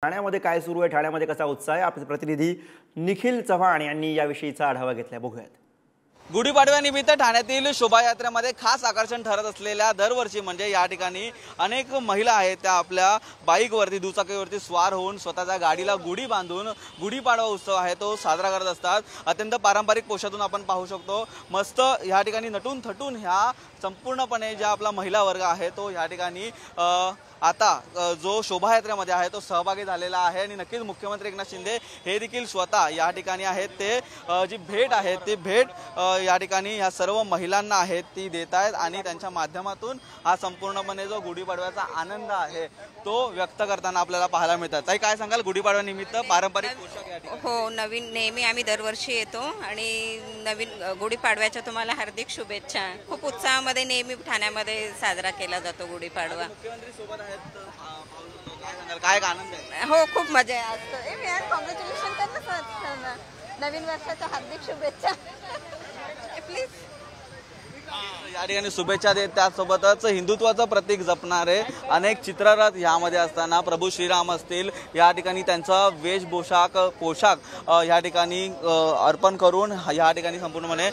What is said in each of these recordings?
ठाण्यामध्ये काय सुरू आहे, ठाण्यामध्ये कसा उत्साह आहे, आपले प्रतिनिधी निखिल चव्हाण यांनी याविषयीचा आढावा घेतला. बघूयात. गुढीपाडव्यानिमित्त ठाण्यातील शोभायात्रेमध्ये खास आकर्षण ठरत असलेल्या दरवर्षी म्हणजे या ठिकाणी अनेक महिला आहेत त्या आपल्या बाईकवरती दुचाकीवरती स्वार होऊन स्वतःच्या गाडीला गुढी बांधून गुढीपाडवा उत्सव आहे तो साजरा करत असतात. अत्यंत पारंपरिक पोशाखातून आपण पाहू शकतो मस्त या ठिकाणी नटून थटून ह्या संपूर्णपणे ज्या आपला महिला वर्ग आहे तो या ठिकाणी आता जो शोभायात्रेमध्ये आहे तो सहभागी झालेला आहे आणि नक्कीच मुख्यमंत्री एकनाथ शिंदे हे देखील स्वतः या ठिकाणी आहेत. ते जी भेट आहे ती भेट या ठिकाणी ह्या सर्व महिलांना आहेत ती देत आहेत आणि त्यांच्या माध्यमातून हा संपूर्णपणे जो गुढीपाडव्याचा आनंद आहे तो व्यक्त करताना आपल्याला पाहायला मिळतात. ताई काय सांगाल गुढीपाडव्यानिमित्त पारंपरिक पोशाख या ठिकाणी? हो, नवीन नेहमी आम्ही दरवर्षी येतो आणि नवीन गुढीपाडव्याच्या तुम्हाला हार्दिक शुभेच्छा. खूप उत्साहामध्ये नेहमी ठाण्यामध्ये साजरा केला जातो गुढीपाडवा. मुख्यमंत्री सोबत आहेत काय सांगाल काय आनंद आहे? हो, खूप मजा आहे. कॉंग्रॅच्युलेशन करणार नवीन वर्षाच्या हार्दिक शुभेच्छा. प्लीज या ठिकाणी शुभेच्छा देत त्यासोबतच हिंदुत्वाचं प्रतीक जपणारे अनेक चित्ररथ यामध्ये असताना प्रभू श्रीराम असतील या ठिकाणी त्यांचा पोशाख या ठिकाणी अर्पण करून या ठिकाणी संपूर्णपणे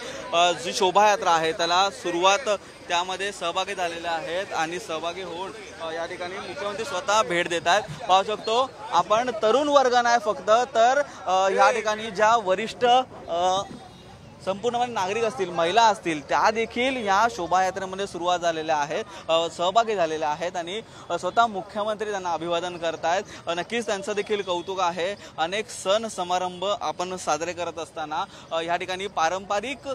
जी शोभायात्रा आहे त्याला सुरुवात त्यामध्ये सहभागी झालेले आहेत आणि सहभागी होऊन या ठिकाणी मुख्यमंत्री स्वतः भेट देत आहेत. पाहू शकतो आपण तरुण वर्ग नाही फक्त तर या ठिकाणी ज्या वरिष्ठ संपूर्णपणे नागरिक असतील महिला असतील त्या देखील या शोभायात्रेमध्ये सुरुवात झालेल्या आहेत सहभागी झालेल्या आहेत आणि स्वतः मुख्यमंत्री त्यांना अभिवादन करतायत. नक्कीच त्यांचं देखील कौतुक आहे. अनेक सण समारंभ आपण साजरे करत असताना या ठिकाणी पारंपरिक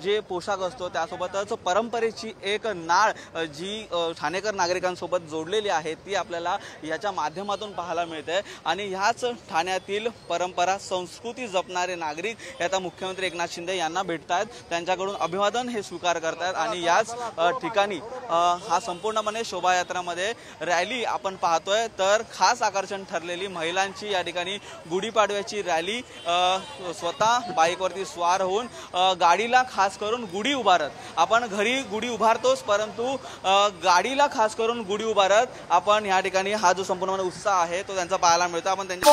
जे पोशाख असतो त्यासोबतच परंपरेची एक नाळ जी ठाणेकर नागरिकांसोबत जोडलेली आहे ती आपल्याला याच्या माध्यमातून पाहायला मिळते आणि ह्याच ठाण्यातील परंपरा संस्कृती जपणारे नागरिक आता मुख्यमंत्री एकनाथ शिंदे यांना भेटतात त्यांच्याकडून अभिवादन हे स्वीकार करतात आणि याच ठिकाणी हा संपूर्णपणे शोभायात्रामध्ये रॅली आपण पाहतोय. तर खास आकर्षण ठरलेली महिलांची या ठिकाणी गुढीपाडव्याची रॅली स्वतः बाईकवरती स्वार होऊन गाडीला खास करून गुढी उभारत आपण घरी गुढी उभारतोच परंतु गाडीला खास करून गुढी उभारत आपण या ठिकाणी हा जो संपूर्णपणे उत्साह आहे तो त्यांचा पाहायला मिळतो. आपण त्यांच्या